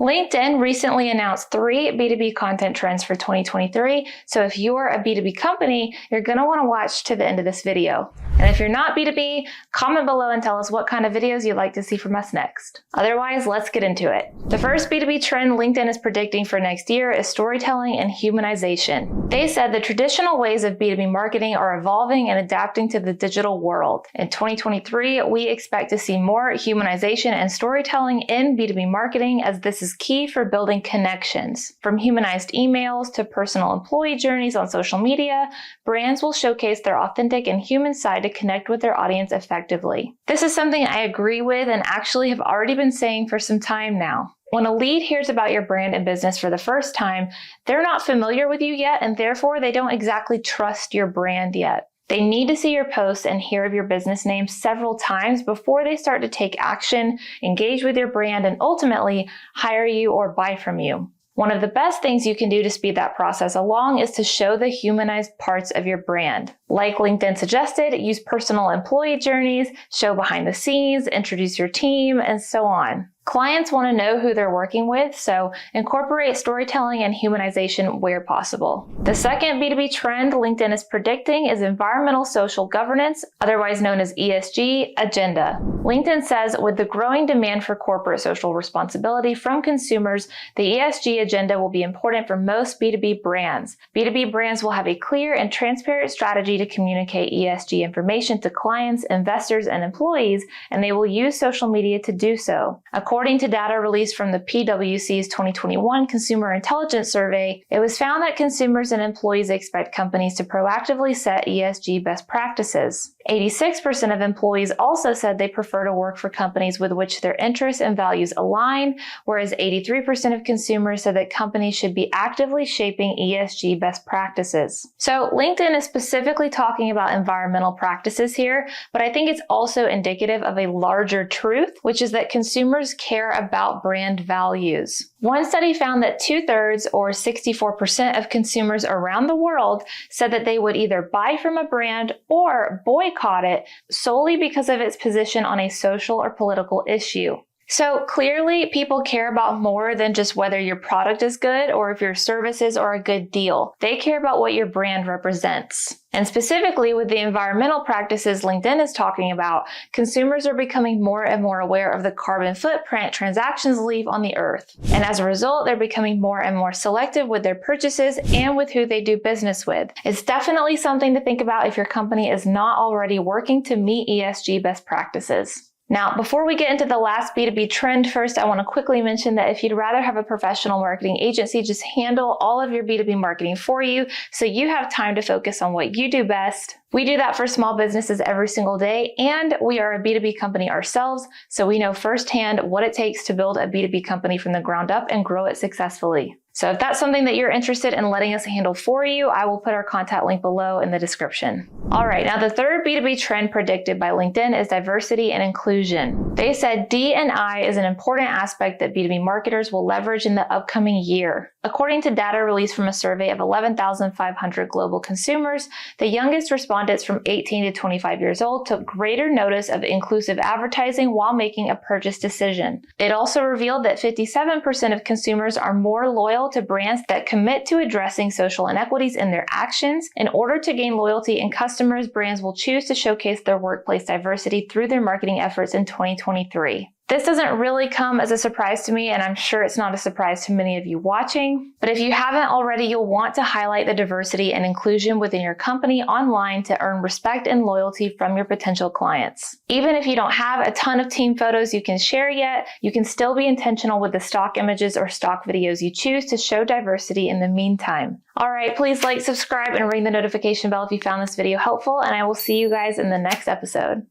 LinkedIn recently announced 3 B2B content trends for 2023, so if you're a B2B company, you're going to want to watch to the end of this video. And if you're not B2B, comment below and tell us what kind of videos you'd like to see from us next. Otherwise, let's get into it. The first B2B trend LinkedIn is predicting for next year is storytelling and humanization. They said the traditional ways of B2B marketing are evolving and adapting to the digital world. In 2023, we expect to see more humanization and storytelling in B2B marketing, as this is key for building connections. From humanized emails to personal employee journeys on social media, brands will showcase their authentic and human side to connect with their audience effectively. This is something I agree with and actually have already been saying for some time now. When a lead hears about your brand and business for the first time, they're not familiar with you yet, and therefore they don't exactly trust your brand yet. They need to see your posts and hear of your business name several times before they start to take action, engage with your brand, and ultimately hire you or buy from you. One of the best things you can do to speed that process along is to show the humanized parts of your brand. Like LinkedIn suggested, use personal employee journeys, show behind the scenes, introduce your team, and so on. Clients want to know who they're working with, so incorporate storytelling and humanization where possible. The second B2B trend LinkedIn is predicting is environmental social governance, otherwise known as ESG, agenda. LinkedIn says with the growing demand for corporate social responsibility from consumers, the ESG agenda will be important for most B2B brands. B2B brands will have a clear and transparent strategy to communicate ESG information to clients, investors, and employees, and they will use social media to do so. According to data released from the PwC's 2021 Consumer Intelligence Survey, it was found that consumers and employees expect companies to proactively set ESG best practices. 86% of employees also said they prefer to work for companies with which their interests and values align, whereas 83% of consumers said that companies should be actively shaping ESG best practices. So LinkedIn is specifically talking about environmental practices here, but I think it's also indicative of a larger truth, which is that consumers care about brand values. One study found that 2/3 or 64% of consumers around the world said that they would either buy from a brand or boycott it solely because of its position on a social or political issue. So clearly, people care about more than just whether your product is good or if your services are a good deal. They care about what your brand represents. And specifically with the environmental practices LinkedIn is talking about, consumers are becoming more and more aware of the carbon footprint transactions leave on the earth. And as a result, they're becoming more and more selective with their purchases and with who they do business with. It's definitely something to think about if your company is not already working to meet ESG best practices. Now, before we get into the last B2B trend, first, I want to quickly mention that if you'd rather have a professional marketing agency just handle all of your B2B marketing for you so you have time to focus on what you do best, we do that for small businesses every single day, and we are a B2B company ourselves, so we know firsthand what it takes to build a B2B company from the ground up and grow it successfully. So if that's something that you're interested in letting us handle for you, I will put our contact link below in the description. All right, now the third B2B trend predicted by LinkedIn is diversity and inclusion. They said D&I is an important aspect that B2B marketers will leverage in the upcoming year. According to data released from a survey of 11,500 global consumers, the youngest respondents from 18 to 25 years old took greater notice of inclusive advertising while making a purchase decision. It also revealed that 57% of consumers are more loyal to brands that commit to addressing social inequities in their actions. In order to gain loyalty in customers, brands will choose to showcase their workplace diversity through their marketing efforts in 2023. This doesn't really come as a surprise to me, and I'm sure it's not a surprise to many of you watching. But if you haven't already, you'll want to highlight the diversity and inclusion within your company online to earn respect and loyalty from your potential clients. Even if you don't have a ton of team photos you can share yet, you can still be intentional with the stock images or stock videos you choose to show diversity in the meantime. All right, please like, subscribe, and ring the notification bell if you found this video helpful, and I will see you guys in the next episode.